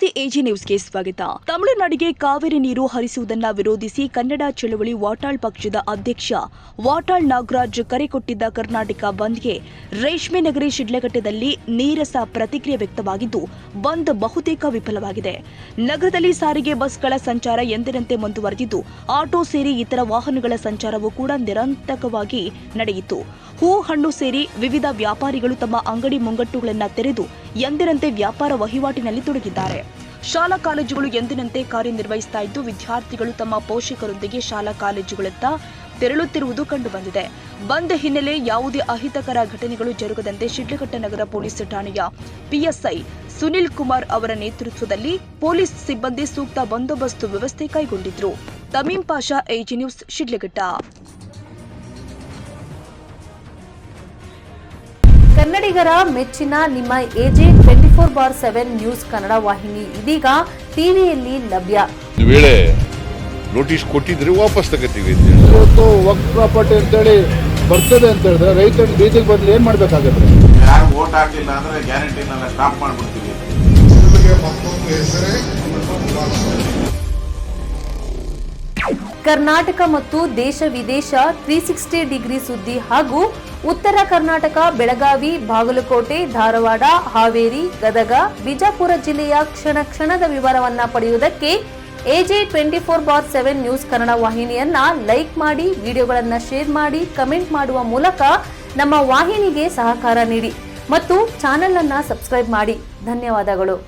ನಮಸ್ತೆ ಎಜಿ ನ್ಯೂಸ್ಗೆ ಸ್ವಾಗತ. ತಮಿಳುನಾಡಿಗೆ ಕಾವೇರಿ ನೀರು ಹರಿಸುವುದನ್ನ ವಿರೋಧಿಸಿ ಕನ್ನಡ ಚಳವಳಿ ವಾಟಾಳ್ ಪಕ್ಷದ ಅಧ್ಯಕ್ಷ ವಾಟಾಳ್ ನಾಗರಾಜ್ ಕರೆ ಕೊಟ್ಟಿದ್ದ ಕರ್ನಾಟಕ ಬಂದ್ಗೆ ರೇಷ್ಮೆ ನಗರಿ ಶಿಡ್ಲಘಟ್ಟದಲ್ಲಿ ನೀರಸ ಪ್ರತಿಕ್ರಿಯೆ ವ್ಯಕ್ತವಾಗಿದ್ದು ಬಂದ್ ಬಹುತೇಕ ವಿಫಲವಾಗಿದೆ. ನಗರದಲ್ಲಿ ಸಾರಿಗೆ ಬಸ್ಗಳ ಸಂಚಾರ ಎಂದಿನಂತೆ ಮುಂದುವರೆದಿದ್ದು ಆಟೋ ಸೇರಿ ಇತರ ವಾಹನಗಳ ಸಂಚಾರವೂ ಕೂಡ ನಿರಂತರವಾಗಿ ನಡೆಯಿತು. ಹೂ ಹಣ್ಣು ಸೇರಿ ವಿವಿಧ ವ್ಯಾಪಾರಿಗಳು ತಮ್ಮ ಅಂಗಡಿ ಮುಂಗಟ್ಟುಗಳನ್ನು ತೆರೆದು ಎಂದಿನಂತೆ ವ್ಯಾಪಾರ ವಹಿವಾಟಿನಲ್ಲಿ ತೊಡಗಿದ್ದಾರೆ. ಶಾಲಾ ಕಾಲೇಜುಗಳು ಎಂದಿನಂತೆ ಕಾರ್ಯನಿರ್ವಹಿಸ್ತಾ ಇದ್ದು ವಿದ್ಯಾರ್ಥಿಗಳು ತಮ್ಮ ಪೋಷಕರೊಂದಿಗೆ ಶಾಲಾ ಕಾಲೇಜುಗಳತ್ತ ತೆರಳುತ್ತಿರುವುದು ಕಂಡುಬಂದಿದೆ. ಬಂದ್ ಹಿನ್ನೆಲೆ ಯಾವುದೇ ಅಹಿತಕರ ಘಟನೆಗಳು ಜರುಗದಂತೆ ಶಿಡ್ಲಘಟ್ಟ ನಗರ ಪೊಲೀಸ್ ಠಾಣೆಯ ಪಿಎಸ್ಐ ಸುನಿಲ್ ಕುಮಾರ್ ಅವರ ನೇತೃತ್ವದಲ್ಲಿ ಪೊಲೀಸ್ ಸಿಬ್ಬಂದಿ ಸೂಕ್ತ ಬಂದೋಬಸ್ತ್ ವ್ಯವಸ್ಥೆ ಕೈಗೊಂಡಿದ್ರು. ತಮೀಂ ಪಾಷಾ, ಎಜಿ ನ್ಯೂಸ್, ಶಿಡ್ಲಘಟ್ಟ. ಕನ್ನಡಿಗರ ಮೆಚ್ಚಿನ ನಿಮ್ಮ ಎಜೆ 24/7 ನ್ಯೂಸ್ ಕನ್ನಡ ವಾಹಿನಿ ಇದೀಗ ಟಿವಿಯಲ್ಲಿ ಲಭ್ಯ. ವೇಳೆ ನೋಟಿಸ್ ಕೊಟ್ಟಿದ್ರೆ ವಾಪಸ್ ತಗೋತೀವಿ. ಇವತ್ತು ವಕ್ಫ್ ಪ್ರಾಪರ್ಟಿ ಅಂತೇಳಿ ಬರ್ತದೆ ಅಂತ ಹೇಳಿದ್ರೆ ರೈತರು ಬೀದಿಗೆ ಬದಲು ಏನ್ ಮಾಡ್ಬೇಕಾಗತ್ತೆ? ಯಾರು ವೋಟ್ ಹಾಕಿಲ್ಲ ಅಂದ್ರೆ ಗ್ಯಾರಂಟಿನೆಲ್ಲ ಸ್ಟಾಪ್ ಮಾಡ್ಬಿಡ್ತೀವಿ. ಕರ್ನಾಟಕ ಮತ್ತು ದೇಶ ವಿದೇಶ 360 ಡಿಗ್ರಿ ಸುದ್ದಿ ಹಾಗೂ ಉತ್ತರ ಕರ್ನಾಟಕ, ಬೆಳಗಾವಿ, ಬಾಗಲಕೋಟೆ, ಧಾರವಾಡ, ಹಾವೇರಿ, ಗದಗ, ಬಿಜಾಪುರ ಜಿಲ್ಲೆಯ ಕ್ಷಣ ಕ್ಷಣದ ವಿವರವನ್ನ ಪಡೆಯುವುದಕ್ಕೆ ಎಜೆ 24/7 ನ್ಯೂಸ್ ಕನ್ನಡ ವಾಹಿನಿಯನ್ನ ಲೈಕ್ ಮಾಡಿ, ವಿಡಿಯೋಗಳನ್ನ ಶೇರ್ ಮಾಡಿ, ಕಮೆಂಟ್ ಮಾಡುವ ಮೂಲಕ ನಮ್ಮ ವಾಹಿನಿಗೆ ಸಹಕಾರ ನೀಡಿ ಮತ್ತು ಚಾನೆಲ್ ಅನ್ನ ಸಬ್ಸ್ಕ್ರೈಬ್ ಮಾಡಿ. ಧನ್ಯವಾದಗಳು.